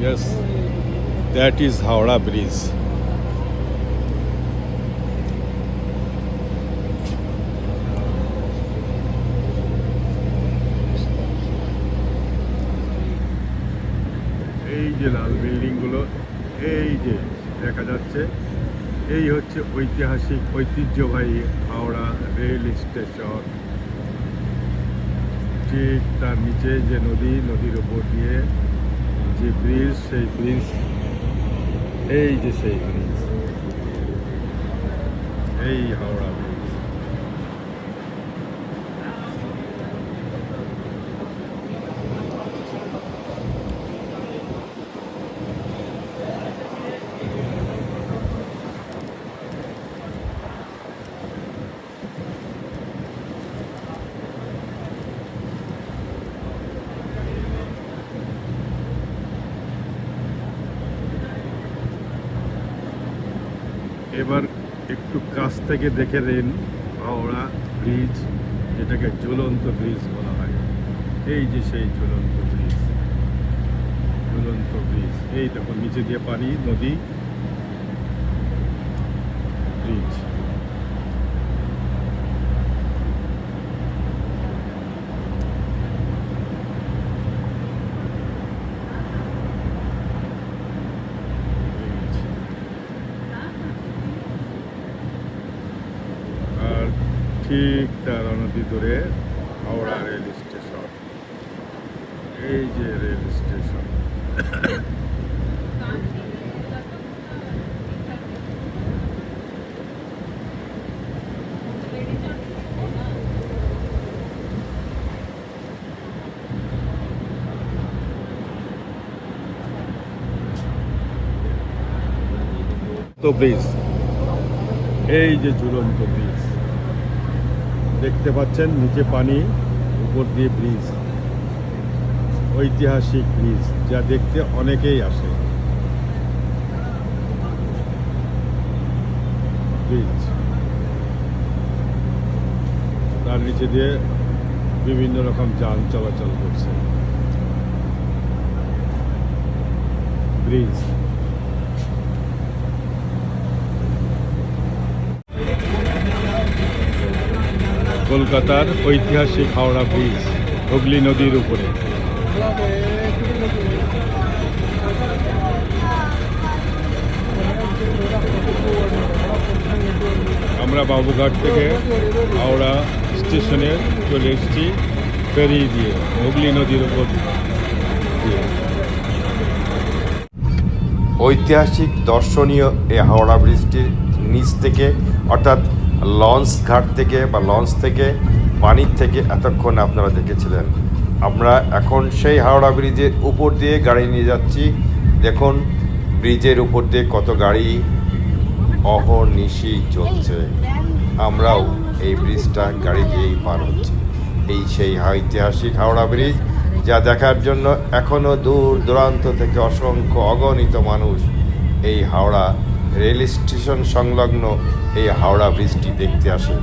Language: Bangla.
Yes, that is Howrah Bridge. এই যে লাল বিল্ডিংগুলো এই যে দেখা যাচ্ছে, এই হচ্ছে ঐতিহাসিক ঐতিহ্যবাহী হাওড়া রেল স্টেশন। ঠিক তার নিচে যে নদীর ওপর দিয়ে যে ব্রিজ, সেই ব্রিজ, এই যে সেই ব্রিজ, এই হাওড়া ব্রিজ। এবার একটু কাছ থেকে দেখে দিন হাওড়া ব্রিজ, যেটাকে ঝুলন্ত ব্রিজ বলা হয়। এই যে সেই ঝুলন্ত ব্রিজ, এই দেখো নিচে দিয়ে পানি, নদী, ব্রিজ। আর ঠিক তার অনতি দূরে হাওড়া রেল স্টেশন। এই যে রেল স্টেশন, তো ব্রিজ, এই যে ঝুলন্ত ব্রিজ দেখতে পাচ্ছেন, নিচে পানি, উপর দিয়ে ব্রিজ, ঐতিহাসিক ব্রিজ, যা দেখতে অনেকেই আসে। ব্রিজ, তার নিচে দিয়ে বিভিন্ন রকম যান চলাচল করছে। ব্রিজ, কলকাতার ঐতিহাসিক হাওড়া ব্রিজ, হুগলি নদীর উপরে। আমরা বাবুঘাট থেকে হাওড়া স্টেশনে চলে এসেছি ফেরি দিয়ে, হুগলি নদীর উপর দিয়ে। ঐতিহাসিক দর্শনীয় এই হাওড়া ব্রিজটির নিচ থেকে, অর্থাৎ লঞ্চ ঘাট থেকে বা লঞ্চ থেকে, পানির থেকে এতক্ষণ আপনারা দেখেছিলেন। আমরা এখন সেই হাওড়া ব্রিজের উপর দিয়ে গাড়ি নিয়ে যাচ্ছি। দেখুন ব্রিজের উপর দিয়ে কত গাড়ি অহর্নিশি চলছে। আমরাও এই ব্রিজটা গাড়ি দিয়েই পার হচ্ছি। এই সেই ঐতিহাসিক হাওড়া ব্রিজ, যা দেখার জন্য এখনও দূর দূরান্ত থেকে অসংখ্য অগণিত মানুষ এই হাওড়া রেল স্টেশন সংলগ্ন এই হাওড়া ব্রিজটি দেখতে আসে।